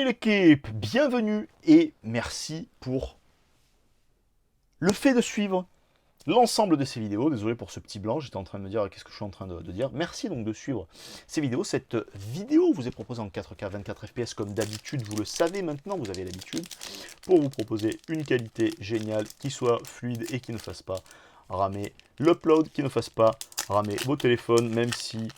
Salut l'équipe, bienvenue et merci pour le fait de suivre l'ensemble de ces vidéos. Désolé pour ce petit blanc, j'étais en train de me dire qu'est-ce que je suis en train de dire. Merci donc de suivre ces vidéos. Cette vidéo vous est proposée en 4K 24 FPS comme d'habitude, vous le savez maintenant, vous avez l'habitude, pour vous proposer une qualité géniale qui soit fluide et qui ne fasse pas ramer l'upload, qui ne fasse pas ramer vos téléphones, même si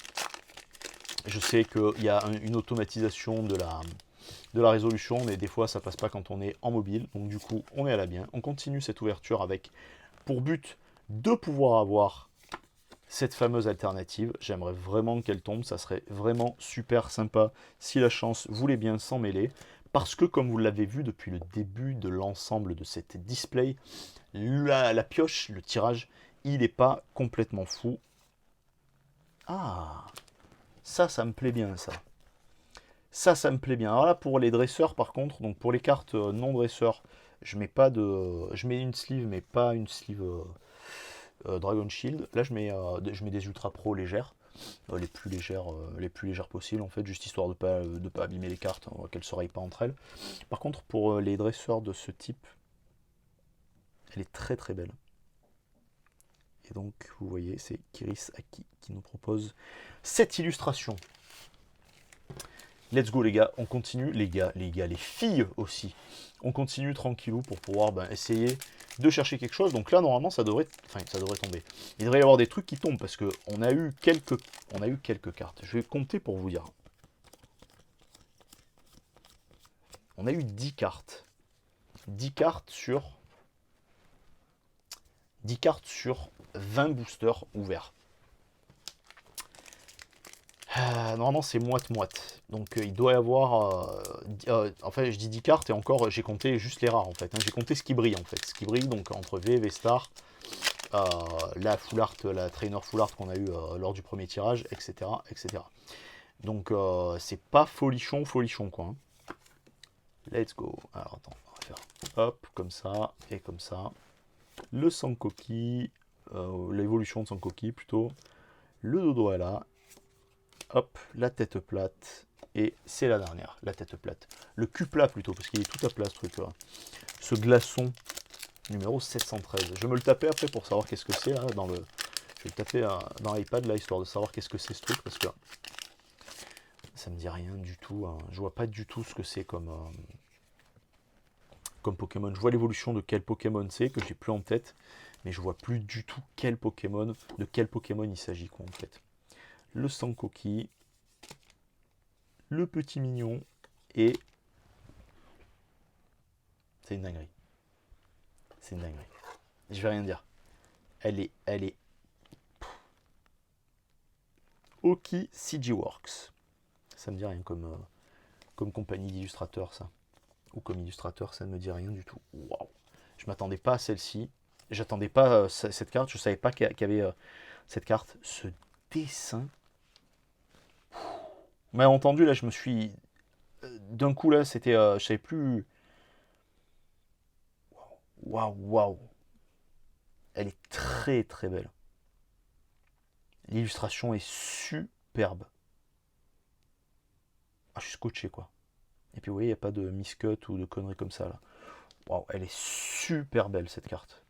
je sais qu'il y a une automatisation de la résolution, mais des fois ça passe pas quand on est en mobile, donc du coup on est à la bien. On continue cette ouverture avec pour but de pouvoir avoir cette fameuse alternative. J'aimerais vraiment qu'elle tombe, ça serait vraiment super sympa si la chance voulait bien s'en mêler, parce que comme vous l'avez vu depuis le début de l'ensemble de cette display, la pioche, le tirage, il n'est pas complètement fou. Ah, ça me plaît bien ça. Ça me plaît bien. Alors là, pour les dresseurs, par contre, donc pour les cartes non dresseurs, je mets une sleeve, mais pas une sleeve Dragon Shield. Là, je mets des Ultra Pro légères, les plus légères possibles, en fait, juste histoire de pas abîmer les cartes, hein, qu'elles ne se rayent pas entre elles. Par contre, pour les dresseurs de ce type, elle est très très belle. Et donc, vous voyez, c'est Kiris Aki qui nous propose cette illustration. Let's go les gars, on continue, les filles aussi. On continue tranquillou pour pouvoir essayer de chercher quelque chose. Donc là normalement ça devrait tomber. Il devrait y avoir des trucs qui tombent parce que on a eu quelques cartes. Je vais compter pour vous dire. On a eu 10 cartes. 10 cartes sur 20 boosters ouverts. Normalement c'est moite-moite. Donc il doit y avoir... en fait je dis 10 cartes et encore j'ai compté juste les rares en fait. Hein. J'ai compté ce qui brille en fait. Ce qui brille donc entre V, V-Star, la full art, la trainer full art qu'on a eu lors du premier tirage, etc. etc. Donc c'est pas folichon quoi. Hein. Let's go. Alors attends, on va faire hop, comme ça et comme ça. Le Sankoki, l'évolution de Sankoki plutôt. Le dodo est là. Hop, la tête plate. Et c'est la dernière, la tête plate. Le cul plat plutôt, parce qu'il est tout à plat ce truc-là. Ce glaçon numéro 713. Je vais me le taper après pour savoir qu'est-ce que c'est là dans le. Je vais le taper dans l'iPad là, histoire de savoir qu'est-ce que c'est ce truc, parce que ça me dit rien du tout. Hein. Je vois pas du tout ce que c'est comme Pokémon. Je vois l'évolution de quel Pokémon c'est, que j'ai plus en tête, mais je vois plus du tout de quel Pokémon il s'agit quoi en fait. Le Sankoki, le petit mignon, et c'est une dinguerie. C'est une dinguerie. Je vais rien dire. Elle est Oki CG Works. Ça me dit rien comme compagnie d'illustrateurs, ça. Ou comme illustrateur, ça ne me dit rien du tout. Waouh. Je m'attendais pas à celle-ci. J'attendais pas cette carte. Je savais pas qu'il y avait cette carte. Ce dessin. Vous m'avez entendu, là, je me suis... D'un coup, là, c'était... je savais plus... Waouh, waouh. Elle est très, très belle. L'illustration est superbe. Ah, je suis scotché, quoi. Et puis, vous voyez, il n'y a pas de miscut ou de conneries comme ça, là. Waouh, elle est super belle, cette carte.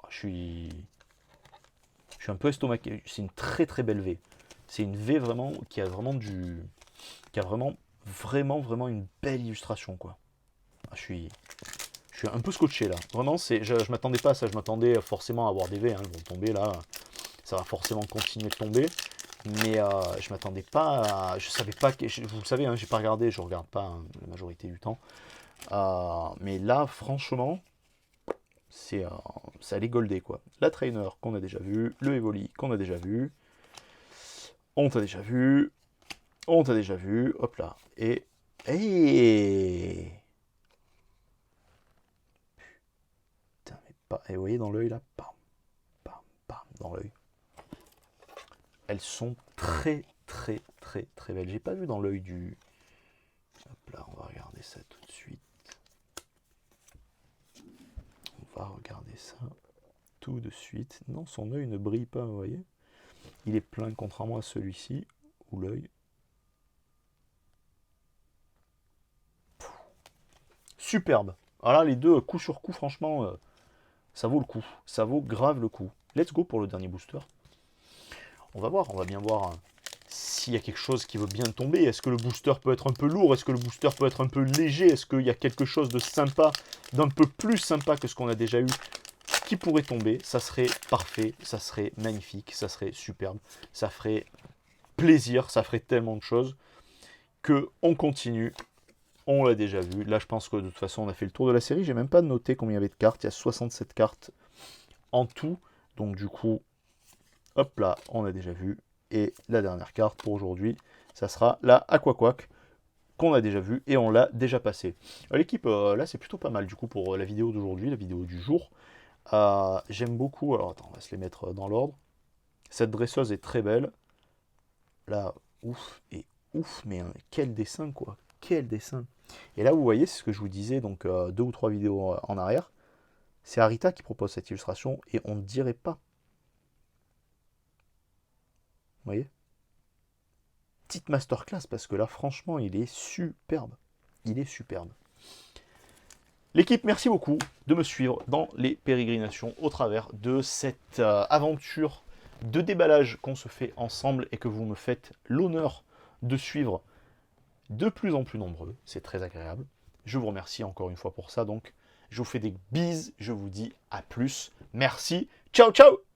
Ah, je suis un peu estomaqué. C'est une très, très belle V. C'est une V vraiment qui a vraiment qui a vraiment une belle illustration, quoi. Ah, je suis un peu scotché, là. Vraiment, je m'attendais pas à ça. Je m'attendais forcément à avoir des V. Hein. Ils vont tomber, là. Ça va forcément continuer de tomber. Mais je m'attendais pas à... Je savais pas... Vous le savez, hein, j'ai pas regardé. Je regarde pas hein, la majorité du temps. Mais là, franchement, ça allait golder, quoi. La trainer qu'on a déjà vu. Le Evoli qu'on a déjà vu. On t'a déjà vu. On t'a déjà vu. Hop là. Et... Putain, mais pas... Et vous voyez dans l'œil, là. Bam, bam, bam, dans l'œil. Elles sont très, très, très, très belles. J'ai pas vu dans l'œil du... Hop là, on va regarder ça tout de suite. On va regarder ça tout de suite. Non, son œil ne brille pas, vous voyez. Il est plein, contrairement à celui-ci, où l'œil... superbe. Voilà, les deux, coup sur coup, franchement, ça vaut le coup. Ça vaut grave le coup. Let's go pour le dernier booster. On va voir, on va bien voir s'il y a quelque chose qui veut bien tomber. Est-ce que le booster peut être un peu lourd? Est-ce que le booster peut être un peu léger? Est-ce qu'il y a quelque chose de sympa, d'un peu plus sympa que ce qu'on a déjà eu qui pourrait tomber? Ça serait parfait, ça serait magnifique, ça serait superbe, ça ferait plaisir, ça ferait tellement de choses que on continue. On l'a déjà vu. Là, je pense que de toute façon, on a fait le tour de la série. J'ai même pas noté combien il y avait de cartes. Il y a 67 cartes en tout. Donc, du coup, hop là, on a déjà vu. Et la dernière carte pour aujourd'hui, ça sera la Aquaquack qu'on a déjà vu et on l'a déjà passé. L'équipe, là, c'est plutôt pas mal du coup pour la vidéo d'aujourd'hui, la vidéo du jour. J'aime beaucoup. Alors, attends, on va se les mettre dans l'ordre. Cette dresseuse est très belle. Là, ouf et ouf, mais quel dessin, quoi. Quel dessin. Et là, vous voyez, c'est ce que je vous disais, donc 2 ou 3 vidéos en arrière. C'est Arita qui propose cette illustration et on ne dirait pas. Vous voyez? Petite masterclass parce que là, franchement, il est superbe. Il est superbe. L'équipe, merci beaucoup de me suivre dans les pérégrinations au travers de cette aventure de déballage qu'on se fait ensemble et que vous me faites l'honneur de suivre de plus en plus nombreux. C'est très agréable. Je vous remercie encore une fois pour ça. Donc, je vous fais des bises. Je vous dis à plus. Merci. Ciao, ciao!